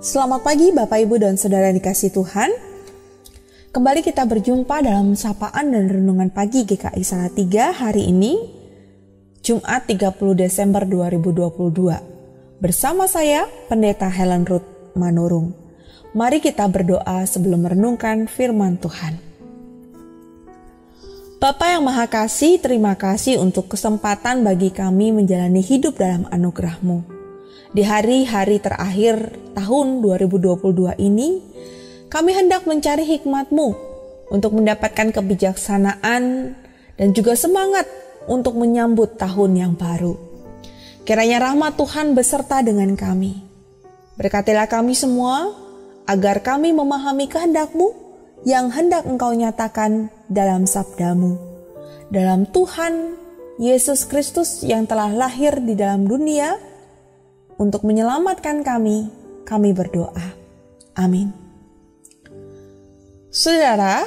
Selamat pagi Bapak Ibu dan Saudara yang dikasihi Tuhan. Kembali kita berjumpa dalam sapaan dan renungan pagi GKI Salatiga hari ini, Jumat 30 Desember 2022. Bersama saya, Pendeta Helen Ruth Manurung. Mari kita berdoa sebelum merenungkan firman Tuhan. Bapa yang Maha Kasih, terima kasih untuk kesempatan bagi kami menjalani hidup dalam anugerah-Mu. Di hari-hari terakhir tahun 2022 ini, kami hendak mencari hikmat-Mu untuk mendapatkan kebijaksanaan dan juga semangat untuk menyambut tahun yang baru. Kiranya rahmat Tuhan beserta dengan kami. Berkatilah kami semua, agar kami memahami kehendak-Mu yang hendak Engkau nyatakan dalam sabda-Mu. Dalam Tuhan Yesus Kristus yang telah lahir di dalam dunia, untuk menyelamatkan kami berdoa. Amin. Saudara,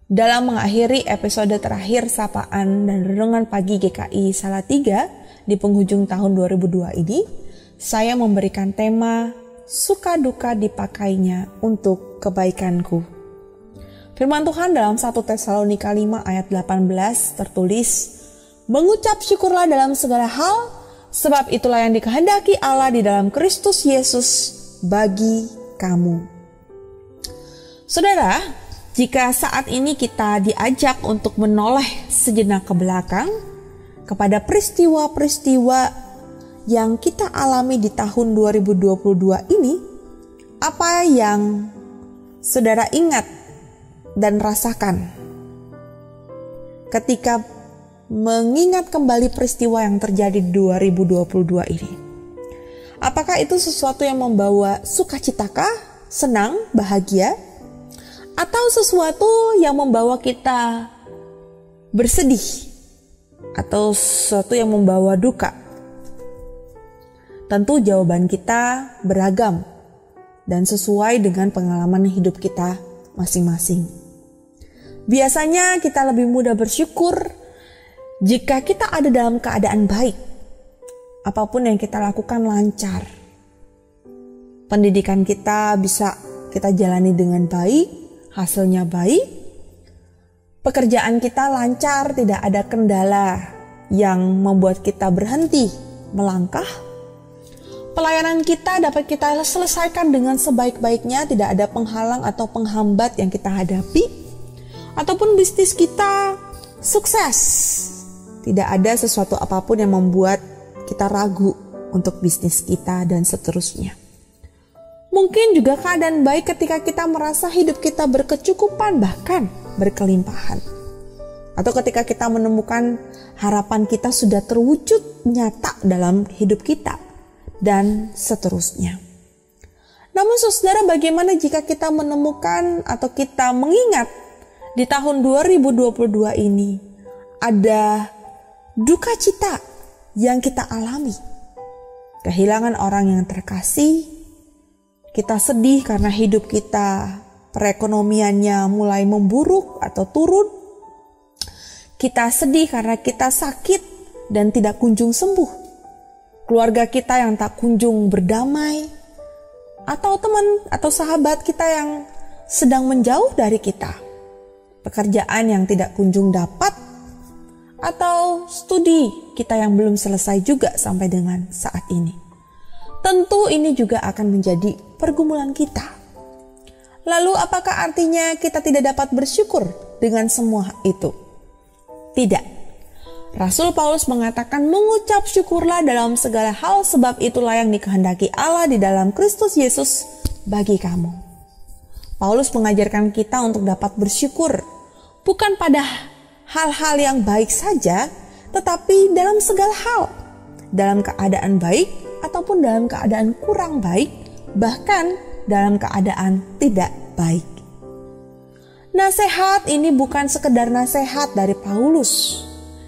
dalam mengakhiri episode terakhir sapaan dan renungan pagi GKI Salatiga di penghujung tahun 2002 ini, saya memberikan tema suka duka dipakainya untuk kebaikanku. Firman Tuhan dalam 1 Tesalonika 5 ayat 18 tertulis, mengucap syukurlah dalam segala hal, sebab itulah yang dikehendaki Allah di dalam Kristus Yesus bagi kamu. Saudara, jika saat ini kita diajak untuk menoleh sejenak ke belakang kepada peristiwa-peristiwa yang kita alami di tahun 2022 ini, apa yang saudara ingat dan rasakan ketika mengingat kembali peristiwa yang terjadi di 2022 ini? Apakah itu sesuatu yang membawa sukacitakah, senang, bahagia? Atau sesuatu yang membawa kita bersedih? Atau sesuatu yang membawa duka? Tentu jawaban kita beragam dan sesuai dengan pengalaman hidup kita masing-masing. Biasanya kita lebih mudah bersyukur jika kita ada dalam keadaan baik, apapun yang kita lakukan lancar. Pendidikan kita bisa kita jalani dengan baik, hasilnya baik. Pekerjaan kita lancar, tidak ada kendala yang membuat kita berhenti melangkah. Pelayanan kita dapat kita selesaikan dengan sebaik-baiknya, tidak ada penghalang atau penghambat yang kita hadapi. Ataupun bisnis kita sukses. Tidak ada sesuatu apapun yang membuat kita ragu untuk bisnis kita dan seterusnya. Mungkin juga keadaan baik ketika kita merasa hidup kita berkecukupan, bahkan berkelimpahan. Atau ketika kita menemukan harapan kita sudah terwujud nyata dalam hidup kita dan seterusnya. Namun saudara, bagaimana jika kita menemukan atau kita mengingat di tahun 2022 ini ada duka cita yang kita alami, kehilangan orang yang terkasih, kita sedih karena hidup kita perekonomiannya mulai memburuk atau turun, kita sedih karena kita sakit dan tidak kunjung sembuh, keluarga kita yang tak kunjung berdamai, atau teman atau sahabat kita yang sedang menjauh dari kita, pekerjaan yang tidak kunjung dapat, atau studi kita yang belum selesai juga sampai dengan saat ini. Tentu ini juga akan menjadi pergumulan kita. Lalu apakah artinya kita tidak dapat bersyukur dengan semua itu? Tidak. Rasul Paulus mengatakan mengucap syukurlah dalam segala hal, sebab itulah yang dikehendaki Allah di dalam Kristus Yesus bagi kamu. Paulus mengajarkan kita untuk dapat bersyukur bukan pada hal-hal yang baik saja, tetapi dalam segala hal, dalam keadaan baik ataupun dalam keadaan kurang baik, bahkan dalam keadaan tidak baik. Nasihat ini bukan sekedar nasihat dari Paulus,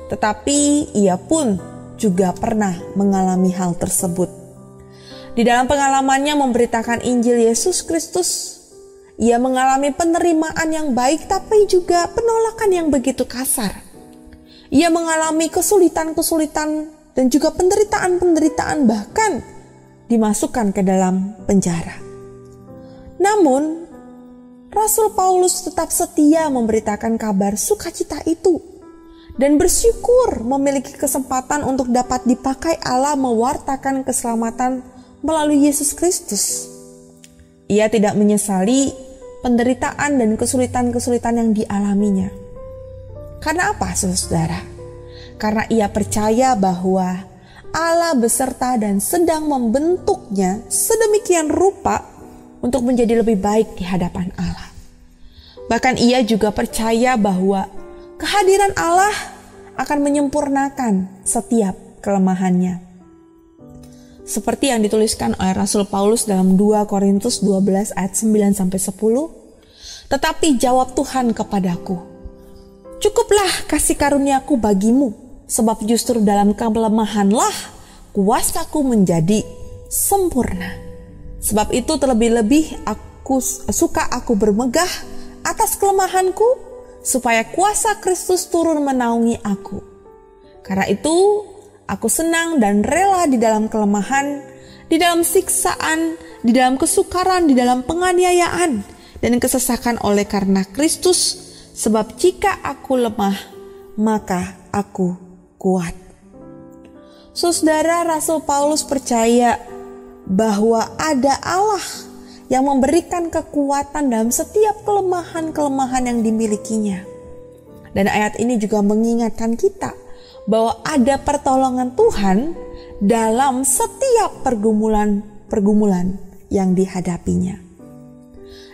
tetapi ia pun juga pernah mengalami hal tersebut. Di dalam pengalamannya memberitakan Injil Yesus Kristus, ia mengalami penerimaan yang baik, tapi juga penolakan yang begitu kasar. Ia mengalami kesulitan-kesulitan dan juga penderitaan-penderitaan, bahkan dimasukkan ke dalam penjara. Namun, Rasul Paulus tetap setia memberitakan kabar sukacita itu dan bersyukur memiliki kesempatan untuk dapat dipakai Allah mewartakan keselamatan melalui Yesus Kristus. Ia tidak menyesali penderitaan dan kesulitan-kesulitan yang dialaminya. Karena apa, saudara? Karena ia percaya bahwa Allah beserta dan sedang membentuknya sedemikian rupa untuk menjadi lebih baik di hadapan Allah. Bahkan ia juga percaya bahwa kehadiran Allah akan menyempurnakan setiap kelemahannya. Seperti yang dituliskan oleh Rasul Paulus dalam 2 Korintus 12 ayat 9-10. Tetapi jawab Tuhan kepadaku, cukuplah kasih karuniaku bagimu, sebab justru dalam kelemahanlah kuasaku menjadi sempurna. Sebab itu terlebih-lebih aku bermegah atas kelemahanku, supaya kuasa Kristus turun menaungi aku. Karena itu, aku senang dan rela di dalam kelemahan, di dalam siksaan, di dalam kesukaran, di dalam penganiayaan, dan kesesakan oleh karena Kristus. Sebab jika aku lemah, maka aku kuat. Saudara, Rasul Paulus percaya bahwa ada Allah yang memberikan kekuatan dalam setiap kelemahan-kelemahan yang dimilikinya. Dan ayat ini juga mengingatkan kita bahwa ada pertolongan Tuhan dalam setiap pergumulan yang dihadapinya.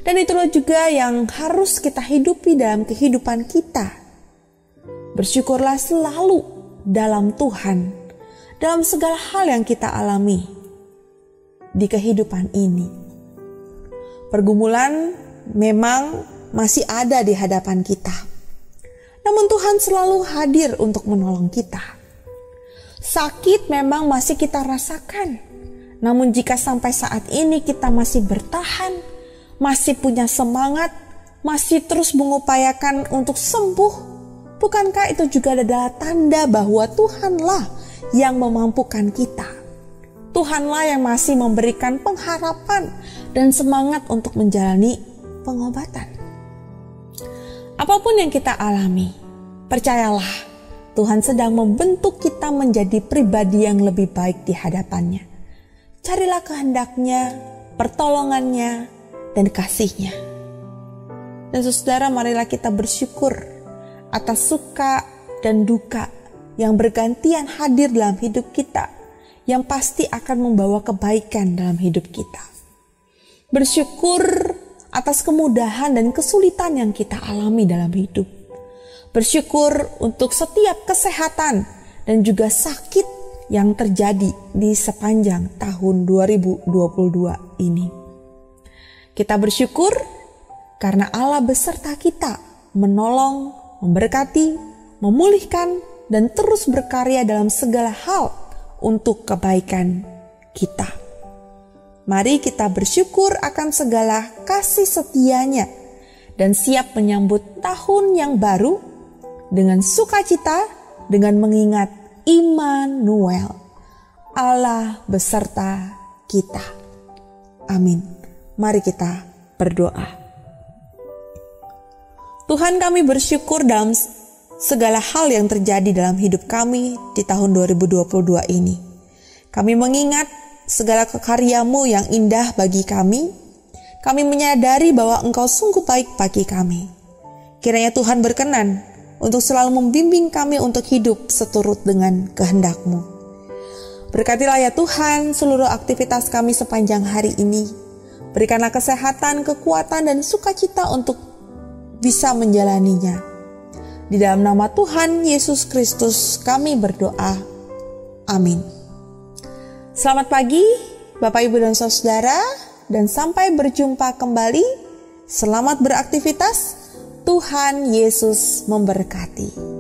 Dan itulah juga yang harus kita hidupi dalam kehidupan kita. Bersyukurlah selalu dalam Tuhan, dalam segala hal yang kita alami di kehidupan ini. Pergumulan memang masih ada di hadapan kita. Namun Tuhan selalu hadir untuk menolong kita. Sakit memang masih kita rasakan. Namun jika sampai saat ini kita masih bertahan, masih punya semangat, masih terus mengupayakan untuk sembuh, bukankah itu juga adalah tanda bahwa Tuhanlah yang memampukan kita? Tuhanlah yang masih memberikan pengharapan dan semangat untuk menjalani pengobatan. Apapun yang kita alami, percayalah Tuhan sedang membentuk kita menjadi pribadi yang lebih baik di hadapannya. Carilah kehendak-Nya, pertolongan-Nya, dan kasih-Nya. Dan saudara, marilah kita bersyukur atas suka dan duka yang bergantian hadir dalam hidup kita, yang pasti akan membawa kebaikan dalam hidup kita. Bersyukur atas kemudahan dan kesulitan yang kita alami dalam hidup. Bersyukur untuk setiap kesehatan dan juga sakit yang terjadi di sepanjang tahun 2022 ini. Kita bersyukur karena Allah beserta kita, menolong, memberkati, memulihkan, dan terus berkarya dalam segala hal untuk kebaikan kita. Mari kita bersyukur akan segala kasih setia-Nya dan siap menyambut tahun yang baru dengan sukacita, dengan mengingat Immanuel, Allah beserta kita. Amin. Mari kita berdoa. Tuhan, kami bersyukur dalam segala hal yang terjadi dalam hidup kami di tahun 2022 ini. Kami mengingat segala karya-Mu yang indah bagi kami. Kami menyadari bahwa Engkau sungguh baik bagi kami. Kiranya Tuhan berkenan untuk selalu membimbing kami untuk hidup seturut dengan kehendak-Mu. Berkatilah ya Tuhan seluruh aktivitas kami sepanjang hari ini. Berikanlah kesehatan, kekuatan, dan sukacita untuk bisa menjalaninya. Di dalam nama Tuhan Yesus Kristus kami berdoa. Amin. Selamat pagi Bapak, Ibu, dan Saudara, dan sampai berjumpa kembali. Selamat beraktivitas. Tuhan Yesus memberkati.